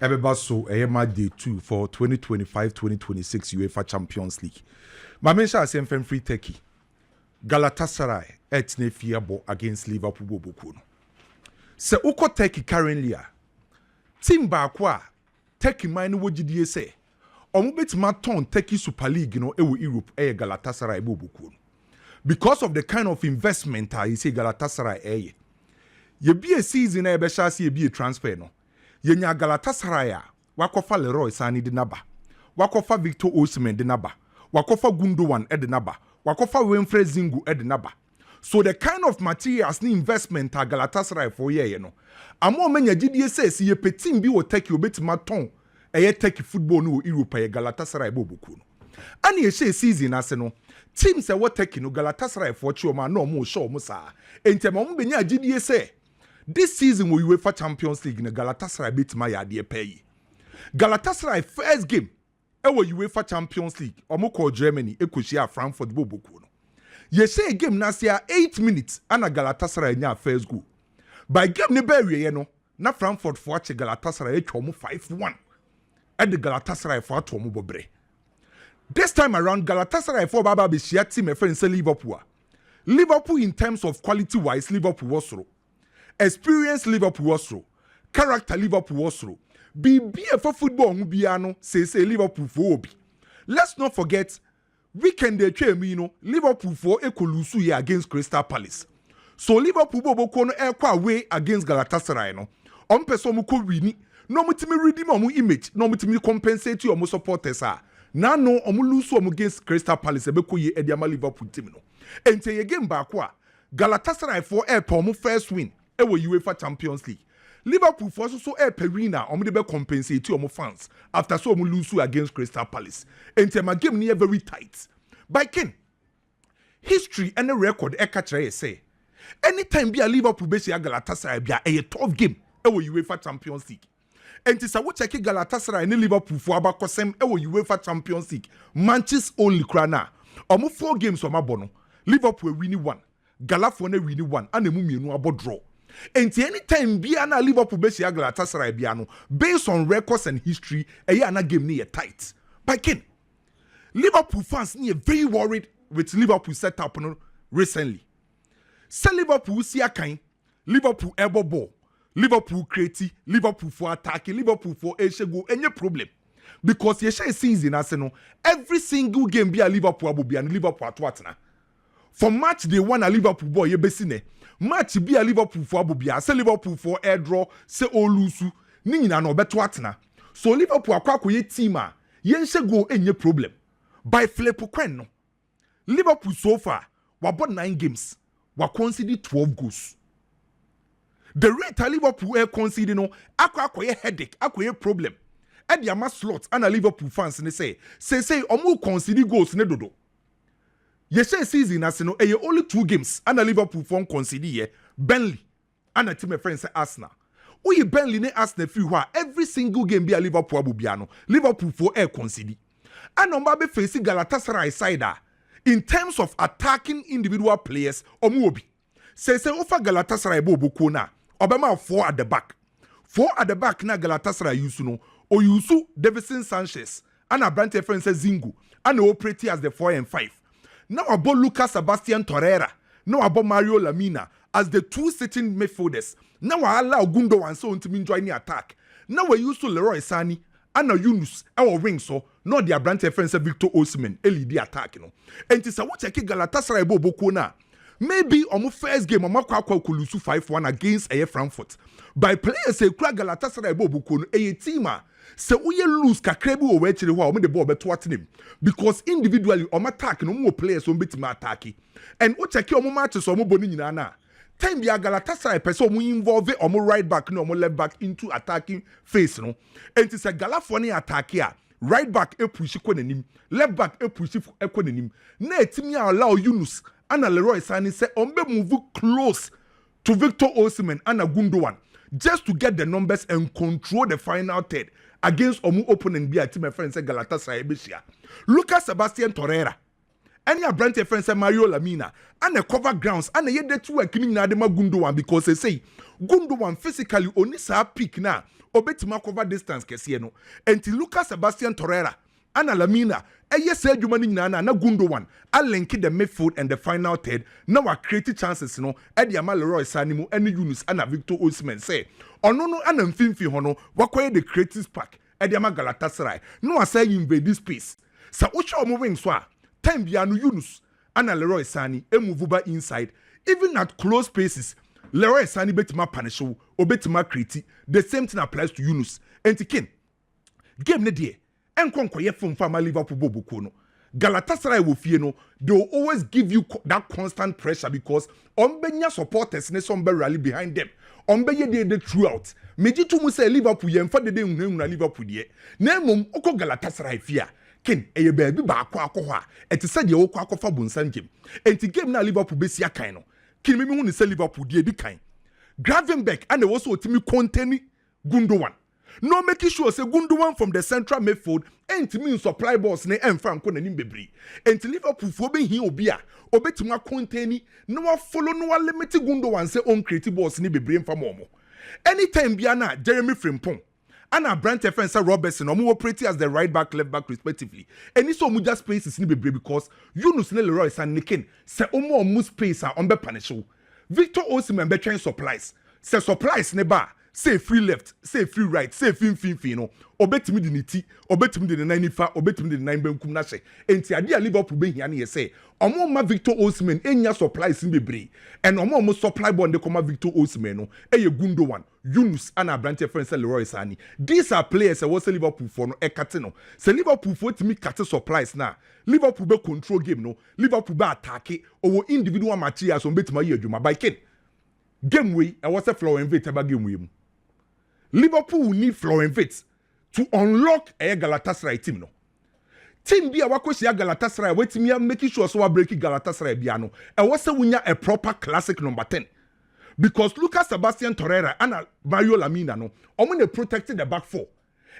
Ebeba so Ema Day 2 for 2025-2026 UEFA Champions League. My mention is FM Free Turkey. Galatasaray etne fiabo against Liverpool bobokuno. Se uko Turkey currently team baakwa Turkey mine wogidie say omo betima ton Turkey Super League no ewo Europe Galatasaray bobokuno. Because of the kind of investment you say Galatasaray ye be a season e be shasi ye be a transfer no. Yenya Galatasaray wakofa Leroy Sani de naba. Wakofa Victor Osimhen de naba. Wakofa Gundogan de naba. Wakofa Winfred Zingu de naba. So the kind of materials ni investment a Galatasaray for ye no. Amo menya GDA says ye petim bi wo take you betima ton eye take football no Europe ye Galatasaray bobuku no. Ani ye season ase no. Teams e wo take no Galatasaray for chioma no mo show mo sa. Ente mo benya GDA say this season we UEFA Champions League in Galatasaray beat my idea pay. Galatasaray first game ewo UEFA Champions League omo call Germany ekoshia Frankfurt boboku no. Ye say game na sia 8 minutes ana Galatasaray nya first goal. By game ne be wie no na Frankfurt for ache Galatasaray etwa omo 5-1. E de Galatasaray for ato omo bobre. This time around Galatasaray for baba be share team e friend say Liverpool. Liverpool in terms of quality wise Liverpool was through. Experience Liverpool was through. Character Liverpool was through. Be for football no say Liverpool for obi. Let's not forget weekend dey twa mi no Liverpool for ekolusu here against Crystal Palace. So Liverpool bobo ko no ekwa away against Galatasaray no. Person mu ko wini no mutimi redeem omu image no mutimi compensate omu supporters a. Na no omu lose omu against Crystal Palace ebeko ye ediama Liverpool team no. Ente ye game back wa Galatasaray for omu first win ewo UEFA Champions League. Liverpool for so perina omo de be compensate omo fans after so omo lose against Crystal Palace. Ente ma game near very tight. By Ken, history and a record e catch say anytime be a Liverpool be see Galatasaray be a tough game ewo UEFA Champions League. Ente sa wo check Galatasaray and Liverpool for abakosem ewo UEFA Champions League matches only krana. Omo 4 games omo bono. Liverpool win 1. Galafo na win 1 and emu mienu abo draw. And anytime bia na Liverpool be see Galatasaray bia no based on records and history na game near tight. But Ken, Liverpool fans near very worried with Liverpool setup no recently. Say Liverpool see akan, Liverpool elbow ball, Liverpool create, Liverpool for attack, Liverpool for go any problem. Because ye share season as no every single game bia Liverpool abu bia Liverpool atwatna. For match they won a Liverpool boy ye besine. Match be a Liverpool for Abubia, say Liverpool for air draw, say Olusu, Nina no beto atna. So Liverpool akwa ye team a yen she go any problem. By Flepo Quen no. Liverpool so far wabought 9 games, wa conceded 12 goals. The rate a Liverpool air conceded no akwa ye headache, akwa ye problem. E di ama slot and a Liverpool fans ne say omu conceded goals ne dodo. Ye say season as no only 2 games and a Liverpool form concede ye Burnley and a team friends say Arsenal. Oye Burnley ne Arsenal free wa every single game be a Liverpool abubiano. Liverpool for air concede. And number be facing Galatasaray side in terms of attacking individual players omuobi. Say offer Galatasaray bobuko na obema 4 at the back. 4 at the back na Galatasaray yusu no o yusu Davinson Sanchez and a Brante friends Zingu and operate as the 4 and 5. Now about Lucas Sebastian Torreira. Now about Mario Lamine as the 2 sitting midfielders. Now I allow Gundogan so to join the attack. Now we used to Leroy Sani and Yunus our ring so not the brand friends Victor Osimhen LED attack no. And it's a what check Galatasaray bobo na. Maybe on my first game on kwa kulusu 5-1 against a Frankfurt. By players say Galatasaray bobo no a team se uye lose kakrebi o wechiri ho o me the ball beto atenem because individually o attack no more players o betima attack and o check o matches o boni nyina na time bia Galatasaray person o involve o right back no o left back into attacking phase no and it's a Galafoni attack here right back e push ko nanim left back e push ko nanim na etimi allow Yunus and Leroy Sani say o be move close to Victor Osimhen and Gundogan just to get the numbers and control the final third against omu opponent be a team friend say Galatasaray Bishia. Lucas Sebastian Torreira Any a brand friend say Mario Lamina and a cover grounds and a yet to a killing Nadema Gundogan because they say Gundogan physically only sa peak now obetima cover distance kesieno until Lucas Sebastian Torreira and Lamina yes Jumani Nana na Gundogan I link the midfield and the final third now are creative chances no Eddie Leroy Sanimu and Yunus and Victor Osimhen say no and Mfimfi hono wakwaye the creative spark Eddie Galatasaray no I say invade this space sa ucha moving swa time biano Yunus and Leroy Sani move over inside even at close spaces Leroy Sani betima panisho or betima create the same thing applies to Yunus and Ken game ne die enkonkoye from fama Liverpool bobuko no Galatasaray will fear no they will always give you that constant pressure because ombenya supporters ne some rally behind them ombeye they throughout meji to mu say Liverpool yemfa de nhunhuna Liverpool die na mum oko Galatasaray fear Ken eye baabi ba akọ a ete se de okọ akọfa bonsan game enti game na Liverpool besia kan no Ken me hu ne se Liverpool die di kan Gravenberch and also otimi Conte Gundogan no making sure say Gundogan from the central midfield enti mean supply balls ne emfa nko nanim bebre enti Liverpool fo be hi obi a obetima Conte ni no follow no limit Gundogan say on creative balls ni bebre emfa momo anytime bia na Jeremy Frimpong and a Brent Defense Robertson or more pretty as the right back, left back respectively. And it's so much space is bebre because Yunus ne Leroy San Niken say omo mu space on be panisho. Victor Osimhen be train supplies. Say supplies ne ba say free left, say free right, say fin no. Obetimi di niti, obetimi di 95, obetimi di 9 benkum na hye. Enti ade a Liverpool be hia ne say omo ma Victor Osimhen enya supplies in bebre. And omo supply bond de koma Victor Osimhen no. Eye Gundogan Yunus and a branch friend Leroy Sani. These are players that was Liverpool for no ekatino. Say Liverpool for to me cut supplies now. Liverpool be control game no. Liverpool be attack or individual materials on betima yeduma by Ken. Game way I was a floor and vet about game way. Liverpool will need floor and vet to unlock a Galatasaray team no. Team be a wakosi Galatasaray wait me making sure so breaking Galatasaray biano. I was a proper classic number 10. Because Lucas Sebastian Torreira and Mario Lamine no omune protected the back four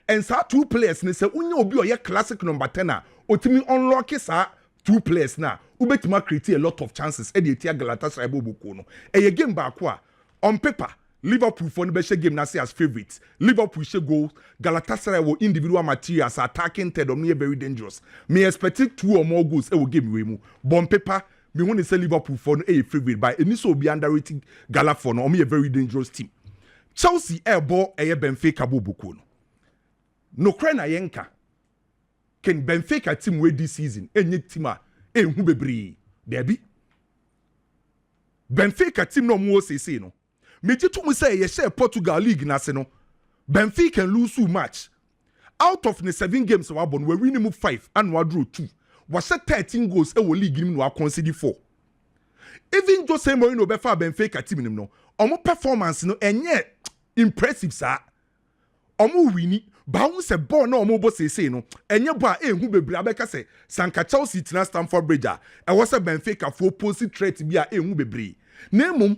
and sa two players ne say unye obi oye classic number 10 a otimi unlock sa two players na ubetima create a lot of chances e dey tia Galatasaray bobuko no e game back a on paper Liverpool for no be game na say as favorites Liverpool she goal Galatasaray will individual materials attacking third very dangerous me expect 2 or more goals e will game we mu bon paper me want to say Liverpool for no a favorite by any so be underrated Gala for no a very dangerous team. Chelsea ball a Benfica bobuko no kra na yenka ken Benfica team we this season enye team a hu bebre debi Benfica team no mo say no me jitu mu say ye share Portugal league na se no Benfica can lose too much out of the 7 games we won we win 5 and we draw 2 was 13 goals e wo league nim no concede 4 even Jose Mourinho be fa Benfica team nim no omo performance no enye impressive sa omo wini ba hu se ball na omo bo say no enye bo a ehu bebre abeka se Sanka Chelsea tina Stamford Bridge e was Benfica for opposite threat bi a ehu bebre na mum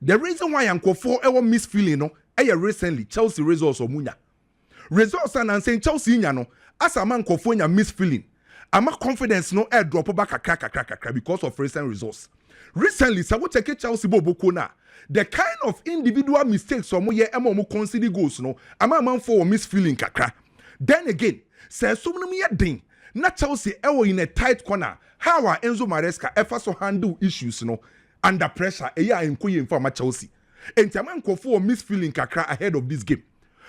the reason why ankofo e wo miss feeling no recently Chelsea results omunya results and saying Chelsea nya no as a man ankofo nya miss feeling ama confidence no air drop back kakra because of recent results. Recently, so we take Chelsea bobuko na the kind of individual mistakes some ye emo consider goals no ama man for miss feeling kakra. Then again, say so many din na Chelsea ewo in a tight corner. How are Enzo Maresca ever so handle issues no under pressure e ya enkoye mfa Chelsea. Entiaman ko for miss feeling kakra ahead of this game.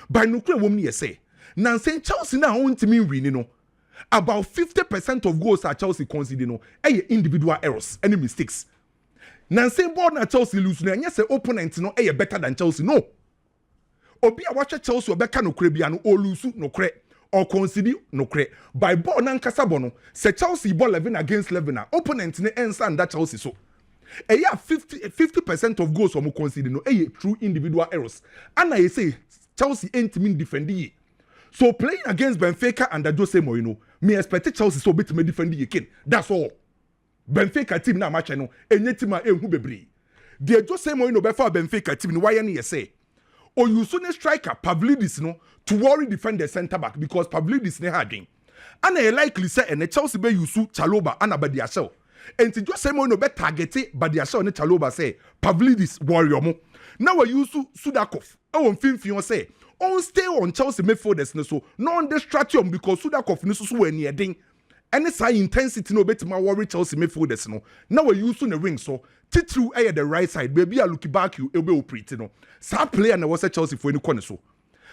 By no kre wom ne say. Na say Chelsea na won timi win no. About 50% of goals at Chelsea concede no individual errors, any mistakes. Nancy board na Chelsea lose na yes opponent no better than Chelsea no. Obi a watch Chelsea obeka no kre bia no o lose no kre or concede no kre. By ball na nkasa bono se Chelsea ball 11 against 11 na opponent ne ensa that Chelsea so. 50% of goals omo concede no true individual errors. And I say Chelsea ain't mean defending. So playing against Benfica and Jose Mourinho, me expect Chelsea so bit me defend the king. That's all. Benfica team na match no, enye team a ehu bebre. The Jose Mourinho be for Benfica team why any say. O you so striker Pavlidis no to worry defend the center back because Pavlidis ne harding. ana e likely say and Chelsea be use Chaloba ana Badiashel enti Jose Mourinho be target Badiashel ne Chaloba say Pavlidis warrior mo na we use Sudakov e won finfion say on stay on Chelsea midfielders ne so no on distract him because Sudakov ne so weni eden any side intensity no betima worry Chelsea midfielders no na we use the ring so titru the right side baby a look back you be operate no sa player na was Chelsea for any corner so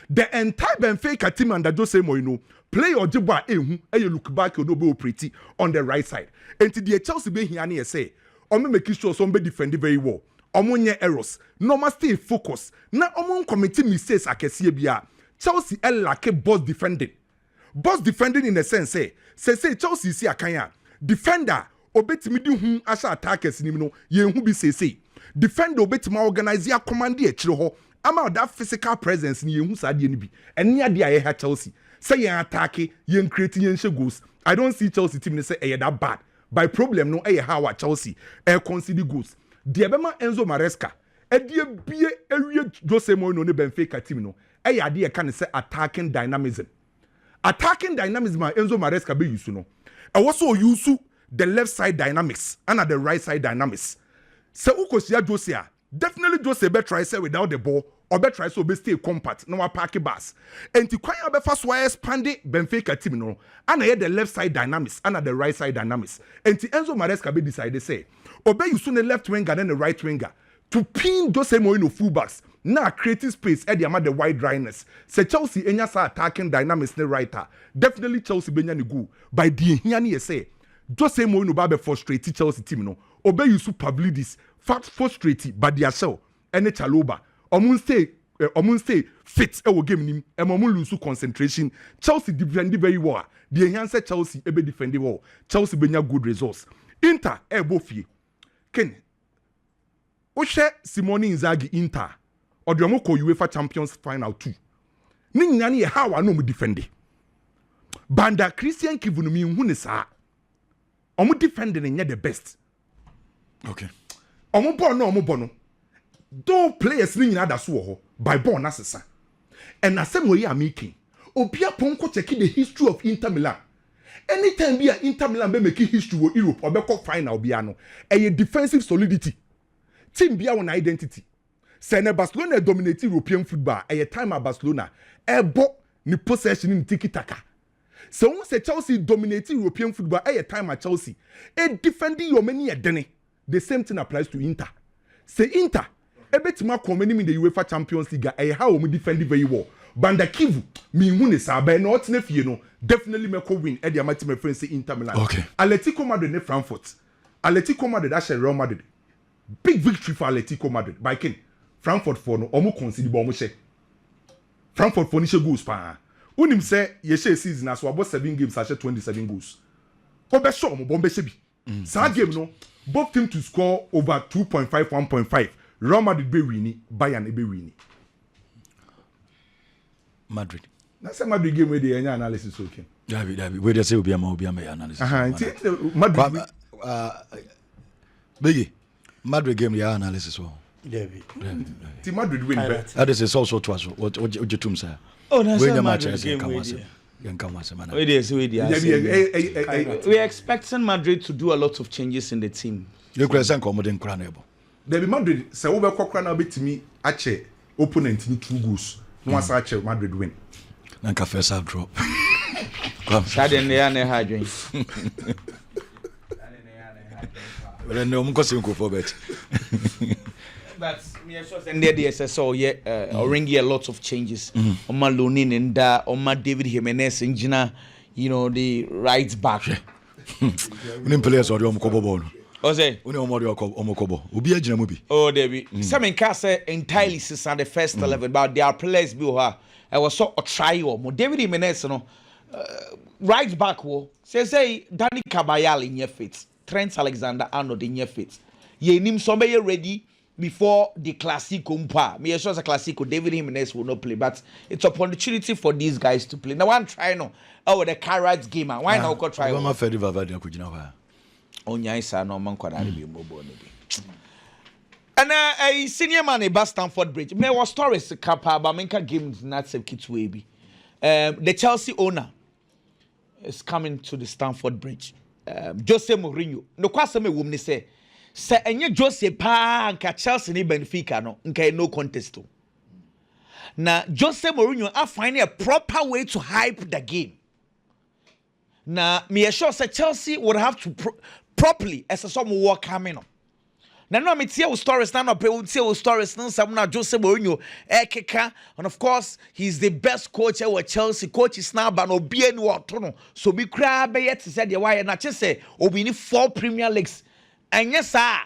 the entire Benfica team under Jose Mourinho play or jiba ehu look back you no be operate on the right side until the Chelsea be here na say o me make sure some be defend very well omonye errors no must stay focus na omon committee mistakes akese bia Chelsea lack boss defending in the sense say Chelsea si akanya defender obetimi di hu asha attackers ni no ye hu bi say defender obetimi organize ya command e kire ho ama that physical presence ni ye hu sa de ni bi ene ade a ye ha Chelsea say ye attack ye create ye nche goals. I don't see Chelsea team say that bad by problem no how Chelsea concede goals de bema Enzo Maresca die bie ewie Jose Mourinho ne Benfica team no ade ye kan say attacking dynamism Enzo Maresca be use no e also use the left side dynamics and the right side dynamics se ukosia Jose definitely Jose be try say without the ball or be try so be stay compact no park bus enti kwan be fast why expand Benfica team no and the left side dynamics and the right side dynamics enti Enzo Maresca be decide say obe use the left winger and the right winger to pin Jose Mourinho fullbacks now creating space at the amount the wide dryness say Chelsea enya sa attacking dynamics ne writer definitely Chelsea benya ni go by the here say Jose Mourinho ba be frustrate Chelsea team no obe use Pavlidis frustrate Badiashel ene Chaloba omun stay fit e wo game nim e omun lose concentration Chelsea defend very well the enhance Chelsea e be defend well Chelsea benya good results Inter e bofie ken o hwe Simone Inzaghi Inter odomo ko UEFA Champions Final 2 ni nyane ye how no mu defend Banda Christian Kivu mi hu ne saa omu defend ne nye the best okay omu ball no do players ni nyina da so ho by ball na sesa and asem we are making obia ponko check the history of Inter Milan anytime be Inter Milan be make history wo Europe obekọ final bia no a defensive solidity team bia one identity Sene Barcelona dominate European football a time at Barcelona ebo ni possession ni tiki taka so won say Chelsea dominate European football a time at Chelsea defending your many edene the same thing applies to Inter say Inter ebetima komeni in the UEFA Champions League how we defend very well Banda Kivu mi hu ne sa ba na otne fie no definitely make win e dia match my friend say Inter Milan okay. Atletico Madrid ne Frankfurt Atletico Madrid that Real Madrid big victory for Atletico Madrid by Ken Frankfurt for no omo concede bo omo she Frankfurt for ni she goals pa unim say ye she season as about 7 games as 27 goals ko be show mo bombe she bi sa game no both team to score over 2.5 1.5 Real Madrid be winning Bayern be winning Madrid na say Madrid game wey dey any analysis okay David we dey say obi ama analysis Madrid big Madrid game ya analysis o David ti Madrid win bet that is also to us what you tum say oh na say Madrid game we are expecting Madrid to do a lot of changes in the team. You could say comedy incredible. There be Madrid say we be kokra na betimi ache opponent ni 2 goals. No asa ache Madrid win. Na ka first half drop. Sade ne ya ne ha dwen. Well no mo kosi nko for bet. But me sure say the SSO ringy a lot of changes. On my Lamine and on my David Jimenez engina, the right back. Unim players or the omokobo ball. Ose Uni omodio omokobo. Obi agina mo bi. Oh David. Some can say entirely since the first 11 but there are players be ha. I was so a try or David Jimenez no right back wo. Say Danny Cabayal in your fit. Trent Alexander-Arnold in your fit. Ye nim somebody ready before the Classico mpa. Me sure a Classico David Jimenez will not play, but it's an opportunity for these guys to play. Now one try no. Oh, the Carrots game. Why not go try? I'm afraid of Vavadia kujina wa. Onya isa no man kwada be mbobo no be. And a senior man in Stamford Bridge. Me was stories kapa ba menka games not save kids way be. The Chelsea owner is coming to the Stamford Bridge. Jose Mourinho. No kwasem e wom ni say enye Jose pa nka Chelsea ni Benfica no nka no contest. Na Jose Mourinho are finding a proper way to hype the game. Na me sure say Chelsea would have to properly as some work coming on. Na no me tie stories na no pe tie stories na some na Jose Mourinho ekeka, and of course he's the best coach at Chelsea. Coach is now ban obi ani wato no so bi kra be yet say de why na che say obi ni 4 Premier Leagues anya sa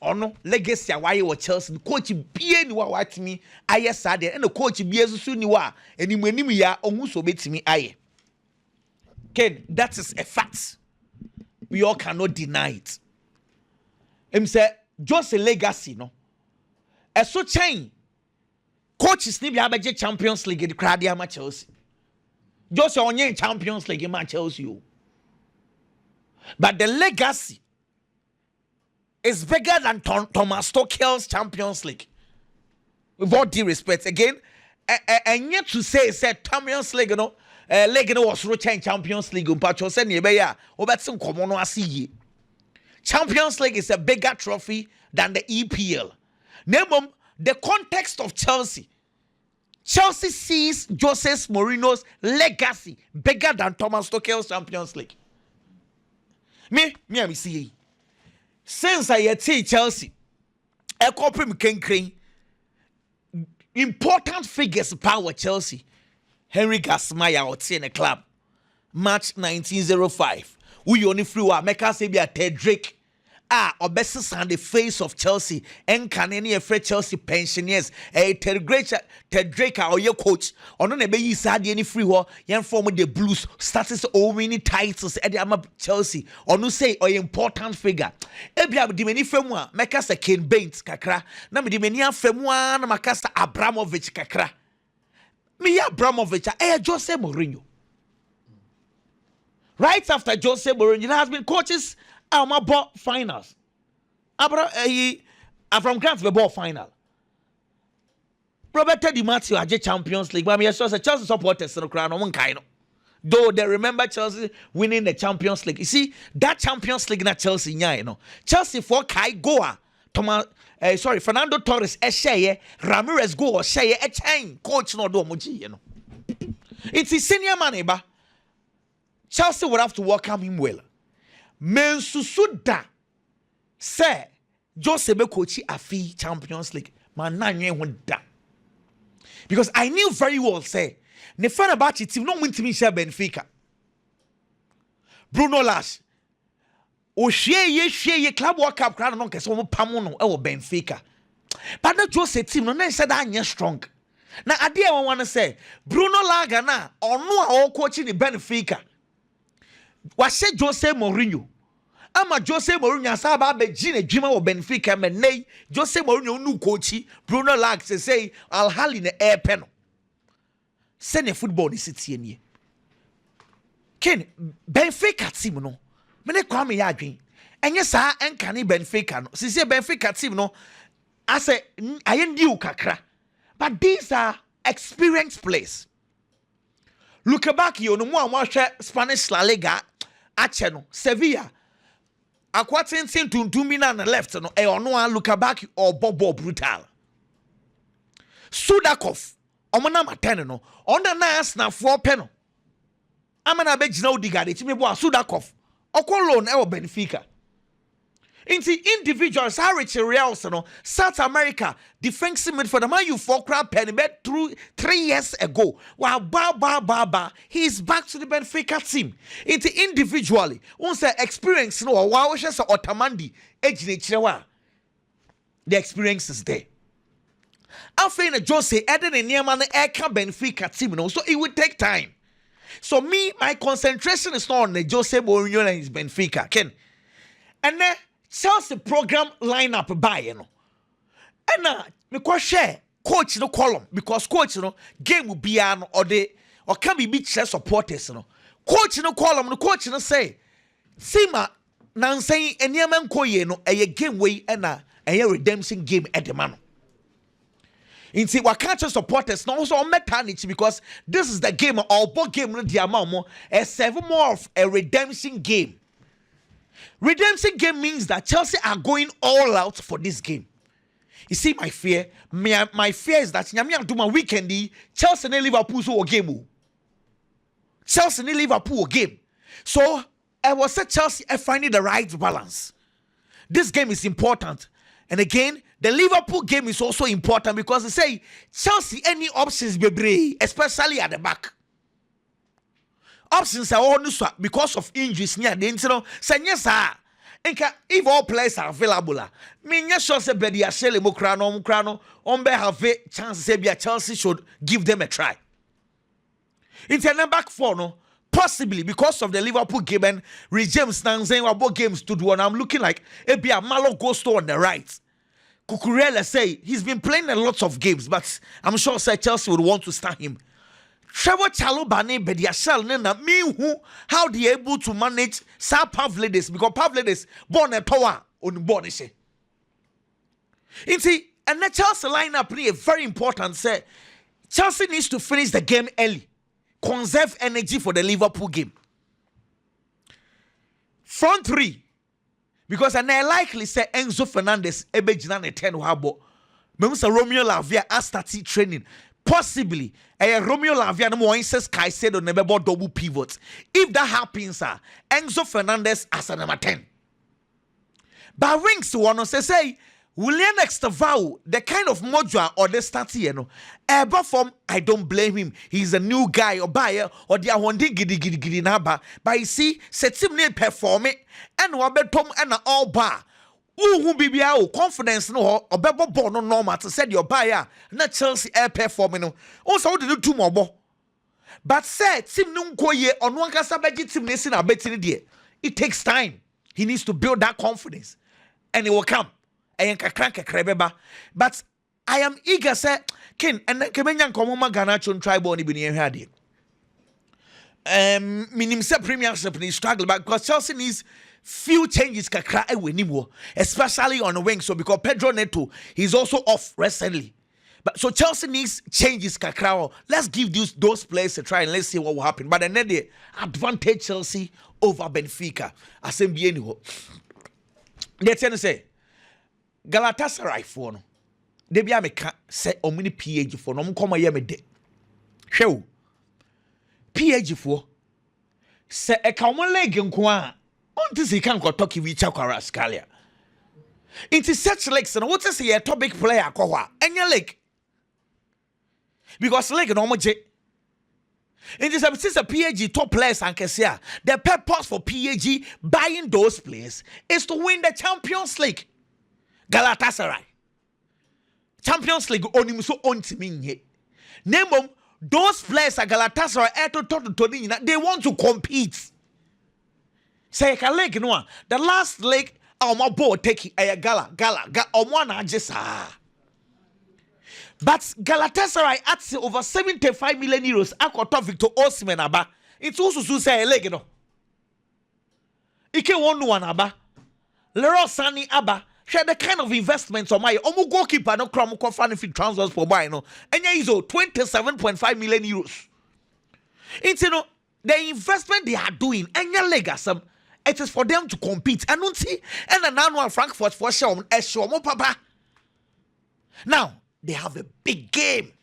ono legacy why wa Chelsea coach bi ani wa watimi aye sa de na coach bi esusu ni wa animanim ya ohun so betimi aye. Ken, that is a fact. We all cannot deny it. Him say just a legacy, no. A so chain coaches ni bia beje Champions League the crowd ya Chelsea. Just onye Champions League ma Chelsea. But the legacy is bigger than Thomas Tuchel's Champions League. With all due respect, again, and yet to say Champions League, you know, league no was reaching Champions League. Umpacho said nebeya. Obatsin komono asiye. Champions League is a bigger trophy than the EPL. Name the context of Chelsea. Chelsea sees Jose Mourinho's legacy bigger than Thomas Tuchel's Champions League. Me see. Since I see Chelsea, a copy me important figures power Chelsea. Henry Gasmaya out in a club. March 1905. We only flew a make us be a Ted Drake. Obesis on the face of Chelsea. And can any afraid Chelsea pensioners? Ted Drake or your coach. Or no be you sad any free war. Yan form with the Blues. Started so many titles at the Chelsea. Or no say or important figure. Ebia di many femwa. Make us a Ken Baines kakra. Na me di many femwa na makasa Abramovich kakra. Me Abramovich Jose Mourinho. Right after Jose Mourinho, there has been coaches bought finals. From Grant we bought final. Roberto Di Matteo had Champions League. But me sure Chelsea supporters no crown one kind. Though they remember Chelsea winning the Champions League. You see that Champions League na Chelsea nya you know. Chelsea for Kai Goa. Fernando Torres share Ramirez go share a chain coach no do moji you know. It's his senior man ba. Chelsea would have to welcome him well. Men susuda say Jose be coach afi Champions League. Man na nwe da. Because I knew very well say ne Fenerbahce team no win team share Benfica. Bruno Lage o share club World Cup crowd no kese mo pam no e Benfica. But na Jose team no na said anya strong. Na ade e won wan say Bruno Lage na ono a o coach ni Benfica. Wase Jose Mourinho. Ama Jose Mourinho asaba be gine dwuma wo Benfica me nei Jose Mourinho nu coach Bruno Lage say Al Ahly ne airpen no. Sene football ni sitie nie. Ken Benfica team no. Me ne kwa me ya adwen. Enye saa enka ne Benfica no. Sisi Benfica team no ase ayendi kakra. But these are experienced players. Look back you no mo anwa Spanish La Liga ache no Sevilla akwatintin tuntumi na left no e ono a look back or Bobo brutal Sudakov omona matene no onda na asna for peno amana be gina odigade ti me bo Sudakov okolo na e Benfica into individuals Harry Reals no South America defensive midfielder man you for crab penny bet through 3 years ago wow ba he's back to the Benfica team into individually once experience no wow she say Otamendi ejine kirewa the experience is there after na Jose eden en niam na eka Benfica team no so it would take time so my concentration is not on the Jose Mourinho and his Benfica Ken and then Chelsea program lineup by you know. And because share coach no column because coach no game will be an or can be beat supporters no. Coach no column no coach no say Sima nan saying any man koye no a game way and a redemption game at the man. In see, what can't supporters now also mechanics because this is the game or both game the amount a 7 more of a redemption game. Redemption game means that Chelsea are going all out for this game. You see, my fear is that Nyamia do my weekend Chelsea and Liverpool so game. Chelsea and Liverpool game. So I was say Chelsea are finding the right balance. This game is important. And again, the Liverpool game is also important because they say Chelsea any options be especially at the back. Options are all new because of injuries near the internal. Say yes, if all players are available, me sure say be the Ashele Mokrano on have a chance say be Chelsea should give them a try. Into back four no. Possibly because of the Liverpool game and James Nanzen about games to do, and I'm looking like a Malo Gusto on the right. Cucurella say he's been playing a lot of games, but I'm sure say Chelsea would want to start him. Trevor Chalobah Bediashal Nena me who how they able to manage Sir Pavlidis because Pavlidis born a tower on board. You see, and the Chelsea lineup is very important. Say Chelsea needs to finish the game early. Conserve energy for the Liverpool game. Front three. Because I likely say Enzo Fernandez ebe jina ne 10 wabo. Memusa Romeo Lavia a started training. Possibly Romeo Lavia no more says Caicedo nebebo double pivot. If that happens, Enzo Fernandez as a number 10. But wings one say William Extravao, the kind of modular or the starter, ever from I don't blame him. He's a new guy or buyer or the awandi gidi naba. But you see, set him near perform it and wabe tom and all bar. Who be confidence no or bebo born no normal to said your buyer, not Chelsea air performing. Also, did two more. But said Tim Nunkoye on one casabaji Tim Nessin a betting dear. It takes time. He needs to build that confidence. And it will come. But I am eager, say, Ken, and Kemenyan Komoma Ganachon tribal ni bini hadi. Minim se Premiership ni struggle because Chelsea needs few changes kakra ewenimo, especially on the wing. So because Pedro Neto he's also off recently. But so Chelsea needs changes kakra. Let's give those players a try and let's see what will happen. But then the advantage Chelsea over Benfica. Assembly anyway. Let's say Galatasaray for no. They be ameka say omini PH for no mkoma ye me de. Hwew. PH for say e ka mo leg nko a onti se kan ko talk wi chakwara scalia. Into such legs and what is a topic player kwa enya leg. Because leg no mo je. It is a PAG top players and Kessia. The purpose for PAG buying those players is to win the Champions League. Galatasaray. Champions League only so on to me. Name those players at Galatasaray they want to compete. Say a leg no. The last leg my board take a gala or one just But Galatasaray at over 75 million euros akoto Victor Osimhen aba. It's also to say a leg no. Ike one aba. Leroy Sani aba. Share the kind of investments on my omu goalkeeper no kram ko fan fit transfers for buy no. Enya is 27.5 million euros. It's the investment they are doing enya leg asem. It is for them to compete. And don't see and an annual Frankfurt for sure papa. Now they have a big game.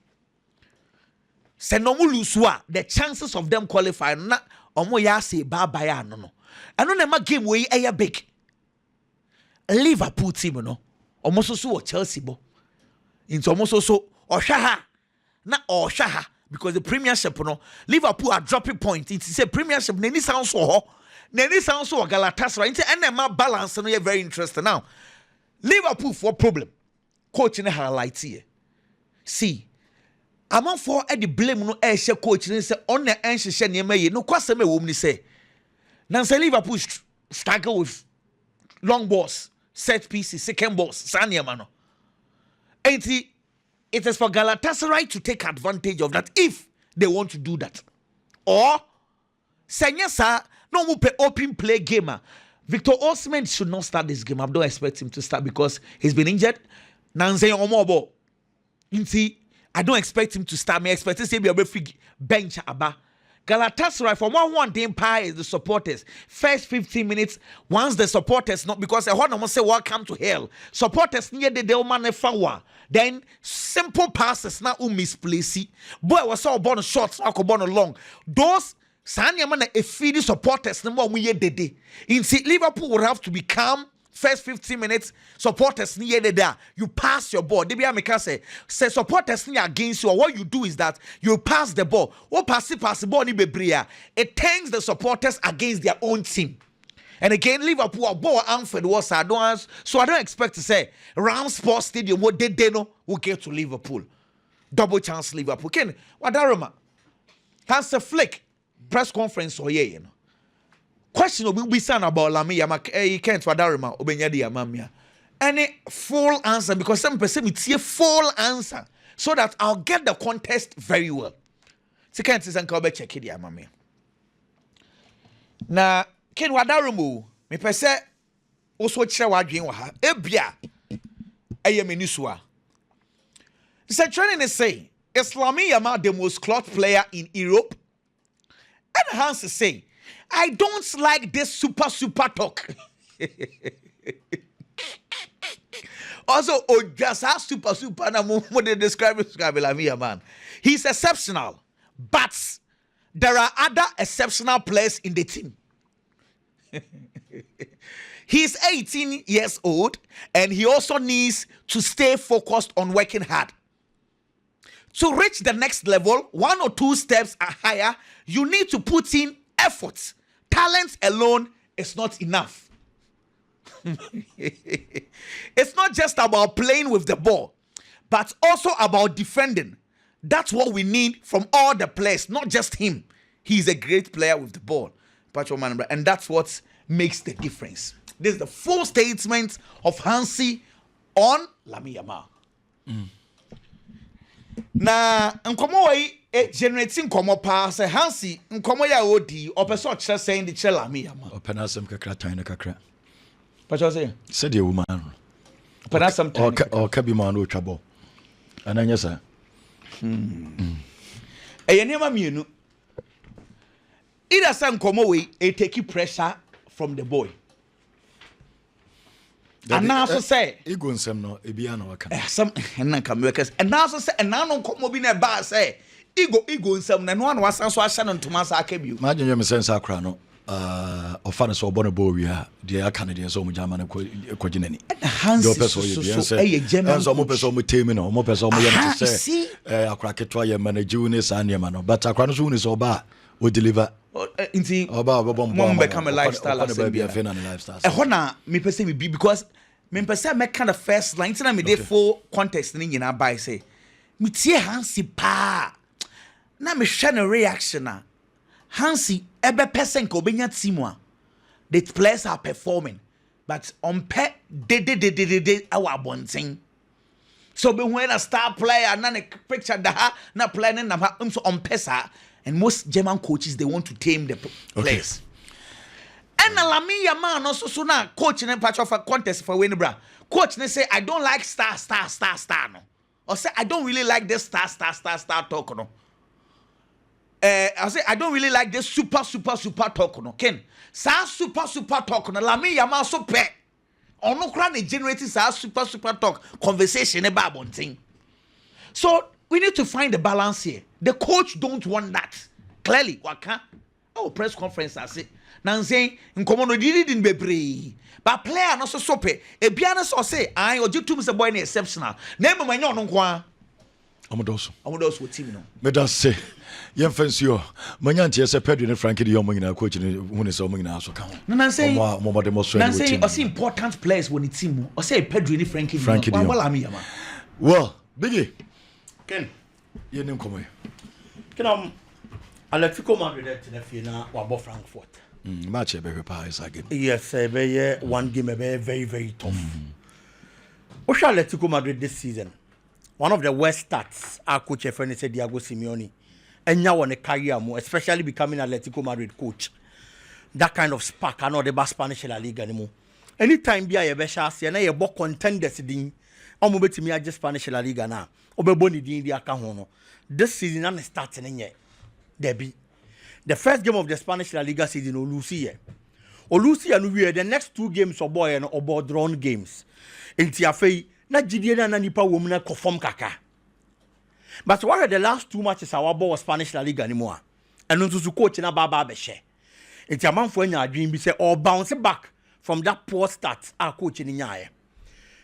Senomuluswa, the chances of them qualifying na omo ya say bye ya no. Ano na ma game we e big. Liverpool team no. Omo so Chelsea bo. Into omo so ohwa na ohwa because the Premiership no Liverpool are dropping points. It is a Premiership nani sound so ho. Nani sound so Galatasaray. Into NMA balance no very interesting now. Liverpool for problem. Coach in the highlights here. See, I'm on for the blame no air coach and say on the answer share near me. No question me woman say. Now say Liverpool struggle with long balls, set pieces, second balls, Sanya mano. And it is for Galatasaray to take advantage of that if they want to do that. Or Sanya sa no more open play gamer. Victor Osimhen should not start this game. I don't expect him to start because he's been injured. Nanze omobo. Inti I don't expect him to start. Me expect to see be free bench aba. Galatasaray for one day pie is the supporters. First 15 minutes, once the supporters not because I want to say welcome to hell. Supporters near the Delman Fawa. Then simple passes now misplace. Boy was all born shots, I could born long. Those Sanya man a feed supporters no more we did. In Liverpool would have to become first 15 minutes, supporters near there. You pass your ball. DBA say supporters near against you. Or what you do is that you pass the ball. What pass the ball ni bebria. It turns the supporters against their own team. And again, Liverpool ball Anfield was so I don't expect to say Rams Sports Stadium what they know will get to Liverpool. Double chance Liverpool. Ken, what Daruma? Hans a flick press conference or yeah, you know. Question will be son about Lamine. You can't Wadarima Obenya di Amamia. Any full answer because some person it's a full answer so that I'll get the contest very well. So can't say Sankobe check it, Amamia. Na Ken Wadarimu, me pese also chewa dream waha. Ebia Ayamenisua. The training is saying Lamine Yamal the most clocked player in Europe. And Hans is saying I don't like this super talk. Also, just how super na mo they describe Lamine man. He's exceptional, but there are other exceptional players in the team. He's 18 years old, and he also needs to stay focused on working hard. To reach the next level, 1 or 2 steps are higher, you need to put in effort. Talent alone is not enough. It's not just about playing with the ball, but also about defending. That's what we need from all the players, not just him. He's a great player with the ball. And that's what makes the difference. This is the full statement of Hansi on Lamine Yamal. Na nkomo wei generating nkomo pa say Hansi nkomo ya odi opeso kire saying the chela Lamine Yamal. Openasem kakra tiny kakra. Pacho say? Said the woman. Openasem tiny. Or kabi man o trouble. Ananya say. Enema mienu. Ida say nkomo wei e take pressure from the boy. And now so say ego nsem no ebia na waka. Some and come workers and now so say and now no come be na ba say ego nsem na no wasan so ahye no ntoma sa akabiu. Ma dwenye me sense akra no ofane so obo no bo wia de aka ne de so mo jama na kwaginani. Hansi so so mo person mo temi no mo person mo yem to say akra ketwa ye manager ni sa niam no but akra no so ni so ba o deliver inti oba mom become a lifestyle as a lifestyle. Hona me person me be because me person make kind of first line na me dey full context ni nyina by say me tie Hansi pa na me hwe no reaction na Hansi ebe person ko benya team a the players are performing but on pe de our bonting so be when a star player na ne picture da na player na ha so on pesa. And most German coaches, they want to tame the players. And Lamine Yamal also so now coach in patch of a contest for winning bra. Coach they say I don't like star no. Or say I don't really like this star talk no. I say I don't really like this super talk no. Ken, super talk no. Lamine Yamal so pe. Ono kra ne generating super talk conversation about one thing. So we need to find the balance here. The coach don't want that. Clearly, waka. Our press conference I say. Now saying in common didn't be brave. But player no so sope. E biana so say I oju tum se boy na exceptional. Na me manyo no kwa. Amodos with team no. Me da say. Yem fancy yo. Manya ntie se Pedro ne Frankie de yomo nyina coach ne hu ne se omo nyina so ka ho. Na say. Mo de mo so na say o important players when the team. O say Pedro ne Frankie de yomo. Well, Biggie. Ken, you name come. Ken Atletico Madrid to the final wabo Frankfurt. Match be prepare is again. Yes, be one game be very very tough. Osha Atletico Madrid this season. One of the worst stats our coach friend said Diego Simeone. Enya won a career more, especially becoming Atletico Madrid coach. That kind of spark I know the Spanish La Liga anymore. Anytime be a be chance na ye bo contenders din. Omo betimi age Spanish La Liga na. obeboni din di aka ho no this season and starting nye debi the first game of the Spanish La Liga season Olusi and we the next 2 games or boy and or drawn games enti afei na gidie na nipa wo mu na conform kaka but what are the last 2 matches our ball Spanish La Liga anymore and nso coach na baba be hye enti amanfo anya adwin bi say or bounce back from that poor start our coach ni nyae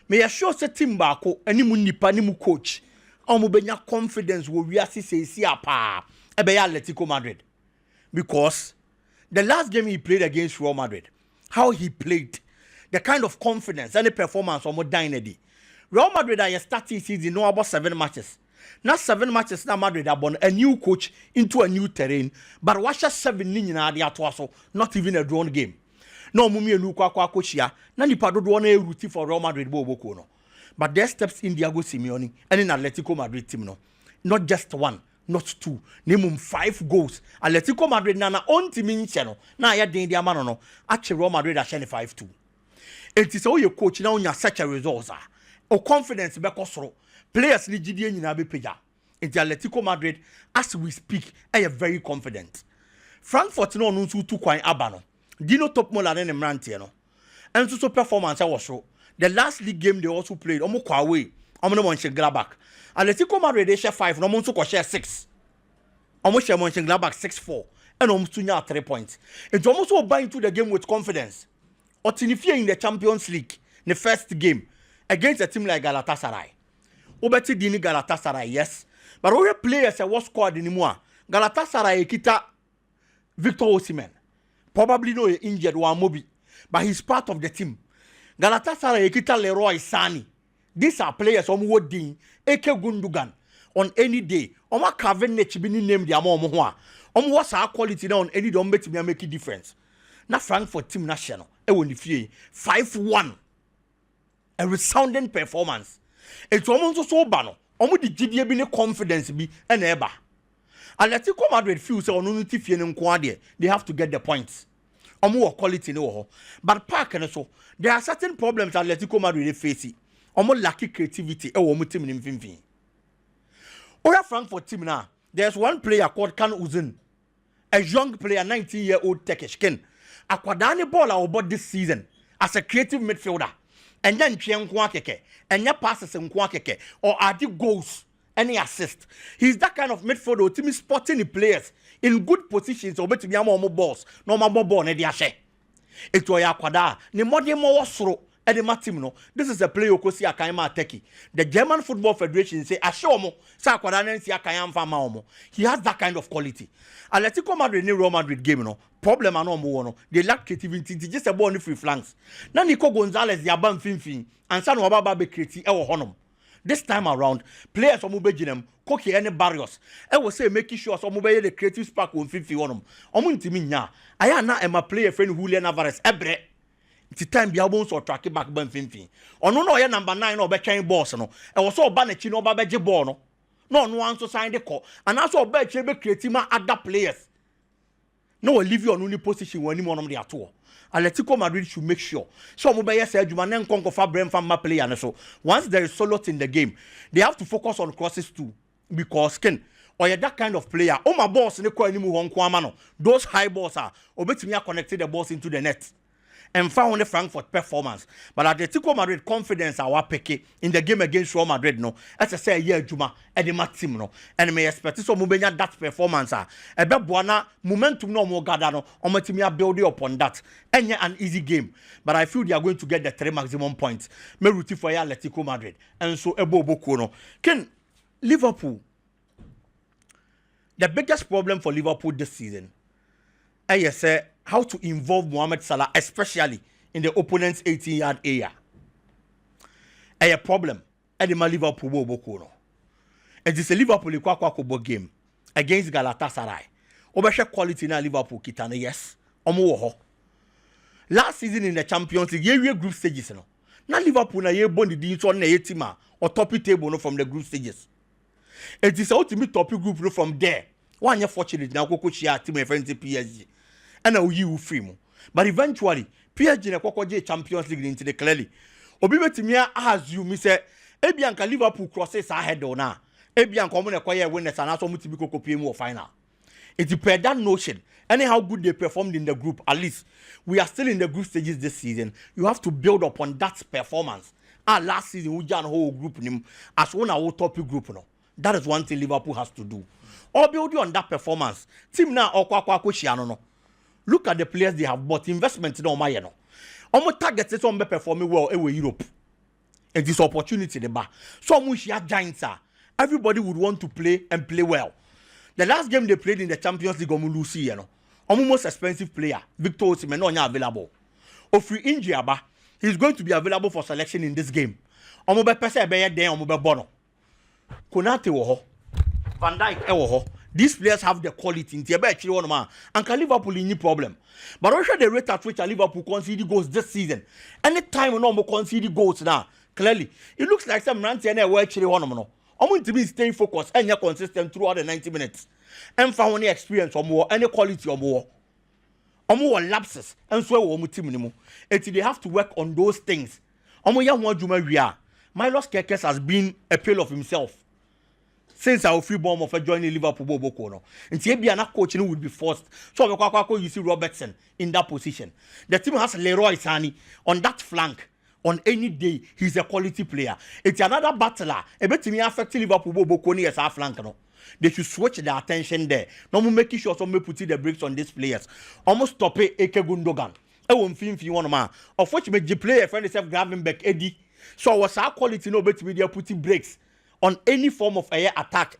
me ya sure say team baako animu nipa ni mu coach omo benya confidence wo wiase sei apa ebe ya Atletico Madrid because the last game he played against Real Madrid how he played the kind of confidence and the performance omo dynedy Real Madrid are starting season no about 7 matches not 7 matches na Madrid abon a new coach into a new terrain but watch 7 ni nyina de ato not even a drawn game no mumi enu kwa coach ya na nipa dodo na eruti for Real Madrid bo boko no but there steps in Diego Simeone and in Atletico Madrid team no not just 1 not 2 nemum 5 goals Atletico Madrid na on team nche no na ya den dia ma no ache Real Madrid a 5-2 it is all your coach na onya such a results o confidence be kosoro players ni gidie nyina be peja into Atletico Madrid as we speak are very confident Frankfurt no nso tu kwan aba no Dino top mola ne mrante no and so performance was so the last league game they also played omo kwa away omo no Mönchengladbach Atletico Madrid they share 5 no omo nso ko share 6 omo share Mönchengladbach 6-4 and omo tunya 3 points it almost so buy into the game with confidence otinifie in the Champions League the first game against a team like Galatasaray obeti dini Galatasaray yes but all players was squad anymore Galatasaray kita Victor Osimhen probably no injured one mobi but he's part of the team Galatasaray kita Leroy Sani these are players on Wodin Eke Gundogan on any day oma Kevin Nechibini name the amount ho what's our quality now on any don't make me make a difference na Frankfurt team national e won the 5-1 a resounding performance it's almost so bano omo di gidie bi ne confidence bi e na eba Atletico Madrid feel say onu nti fie ne nko ade they have to get the points omo quality ne wo ho but park ne so there are certain problems Atletico Madrid face omo lack creativity e wo mo team ne mfimfin Oya Frankfurt team now there's one player called Kan Uzun a young player 19-year-old Turkish ken akwadane ball about this season as a creative midfielder and then twe nko akeke enya passes nko akeke or adi goals any assist he's that kind of midfielder team spotting the players in good positions or betimi am omo balls no ma ball na dia hye eto ya akwada ne modern mo wosoro e de matim no this is a player okosi akan ma Turkey the German Football Federation say ashomo say akwada na nsi akan am fa ma omo he has that kind of quality Atletico Madrid ni Real Madrid game no problem ano omo no they lack creativity just a ball on free flanks na Nico Gonzalez ya ban finfin ansa no baba be create e wo honom this time around players omo be ginem koki any barriers e wo say making sure omo be the creative spark on finfin honom omo ntimi nya aya na e ma player friend Julian Alvarez ebre ti time bia bon so track back ban finfin ono no ye number 9 no be twen boss no e wo so oba na chi no oba be je ball no no anso sign the call and also oba chi be create ma other players no leave you on any position when him on the ato Atletico Madrid should make sure so mo be yes adwuma na nkonko fa Brentford ma player no so once there is solo in the game they have to focus on crosses too because ken or that kind of player o my boss ne kwa animu ho nko ama no those high balls are obetumi connect the balls into the net and found the Frankfurt performance but Atletico Madrid confidence our pick in the game against Real Madrid no as I say yeah juma e the team no and may expect so mubenya that performance e be boana momentum no mo gather no omatimi build upon that enye an easy game but I feel they are going to get the 3 maximum points me root for Atletico Madrid and so ebo boko no ken the biggest problem for Liverpool this season I say how to involve Mohamed Salah, especially in the opponent's 18-yard area. A problem. And the Liverpool no. It is a Liverpool kwa game against Galatasaray. Obeshe quality na Liverpool kitane yes. Omo ho. Last season in the Champions League, ye group stages no. Na Liverpool na ye bond di so na ye team or top table no from the group stages. It is ultimate top group no from there. One year fortunate na koko chia team friend PSG. And now you free mo. But eventually, PSG na kwakwaje Champions League into the clearly. Obi betimi assume say Ebianka Liverpool crosses ahead or na. Ebian common acquire winners and also Mutibiko Kopiemu final. It's per that notion. And how good they performed in the group, at least we are still in the group stages this season. You have to build upon that performance. Last season, we just whole group as one our topic group. No, that is one thing Liverpool has to do. Or build on that performance. Team now, no. Look at the players they have bought. Investment no my no. Almost targets is on performing well in Europe. And this opportunity the bar. So much giants are. Everybody would want to play and play well. The last game they played in the Champions League, Lucy, you know, most expensive player, Victor Osimhen, no available. Or free injury, he's going to be available for selection in this game. Omobe pese be there, omobe bono. Konate wo Van Dijk wo These players have the quality. Nti ebe actually one man. And can Liverpool any problem? But also the rate at which Liverpool concede goals this season. Anytime we no concede goals now, clearly it looks like some Nancy and we actually one no. I'm going to be staying focused and you're consistent throughout the 90 minutes. And found any experience or more, any quality or more. Or more lapses. And so we team anymore. They have to work on those things. Milos Kekes has been a pale of himself. Since our free bomb of joining Liverpool Bobo. And Tiabiana coaching would be forced. So you see Robertson in that position. The team has Leroy Sani on that flank. On any day, he's a quality player. It's another battler. A bit me affect Liverpool Bokoni as our flank. No? They should switch their attention there. No more making sure some put the brakes on these players. Almost stop it, Eke Gundogan. I won't think you want man. Of which make the player friend himself Gravenberch Eddie. So was our quality no better media putting brakes on any form of air attack.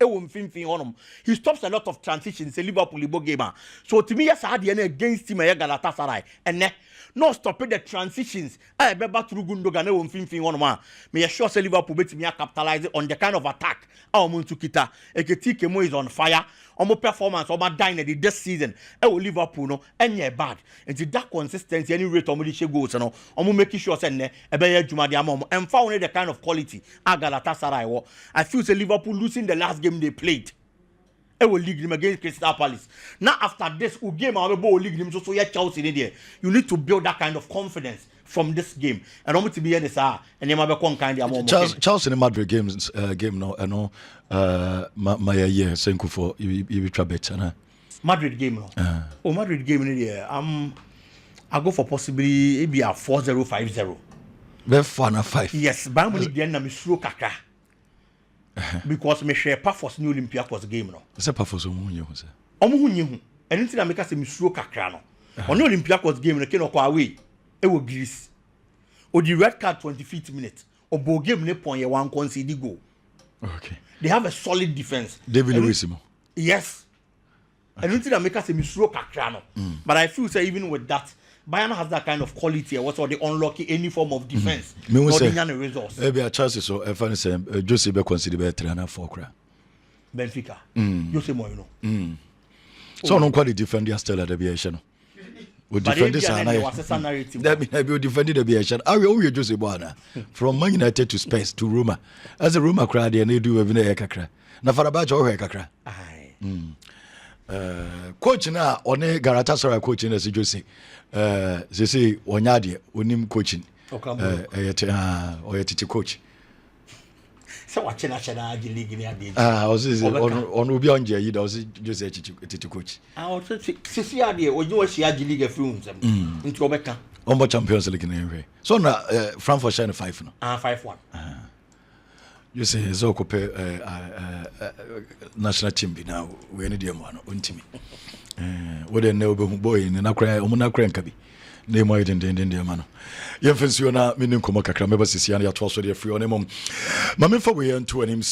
He stops a lot of transitions in Liverpool gamer. So to me, yes, I had the against him Galatasaray. And no stopping the transitions. I remember through Gundogan won fin one man. Me assure say Liverpool bet me capitalize on the kind of attack. Our Montukita, Eketike is on fire. Omo performance, omo dying this season. Liverpool no any bad. And that consistency, any rate omo she goes no. Omo making sure say ne ebe juma dia mom. And found the kind of quality. Galatasaray. I feel say Liverpool losing the last game they played. League them against Crystal Palace. Now after this, game league them so Chelsea in there. You need to build that kind of confidence from this game. And I'm to be here this and you might be kind of Chelsea in Madrid games game no I know my year thank for you try better. Madrid game no. Madrid game in there. I go for possibly maybe a 4-0 5-0. Be 4-5. Yes, Bayern Munich then na me slow kaka. Because me share Pafos new Olympiacos game no. Say Pafos omunye ho say. Omunye hu. Enti na make say me slow kakra no. On Olympiacos game no ke no kwa away. E wo Greece. O the red card 25th minute. O bo game ne pon ye one concede goal. Okay. They have a solid defense. David Luiz. Yes. Okay. Enti na make say me slow kakra no. But I feel say even with that Bayern has that kind of quality. What's all they unlock any form of defense? Me say results. Maybe a chance so if I say Jose be consider be 3-4 kra. Benfica. Jose Mourinho. So no quality defend your style at the aviation. We defend this narrative. That mean I be defending the aviation. I will Jose Boana from Man United to Spurs to Roma. As a Roma crowd and they do even a kakra. Na farabajo o kakra. Coach na one Galatasaray coach na si Jose they say onyade onim coaching oyete coach so watch na chana league ni ade o say on obi onje yi da o say Jose titi coach o say sisi ade oji o shi age league afri unsem nti obeka on Champions League na hwe so na Frankfurt shine 5 no 5-1 you say so ko pe national team bi now we need them one ontimi we dey know be boy ni na kra o na kra nka bi na mo yiden den ma no ye mfensuo na menin komo kakra meba sisia na ya to so dey free on mom ma me fa we ento anim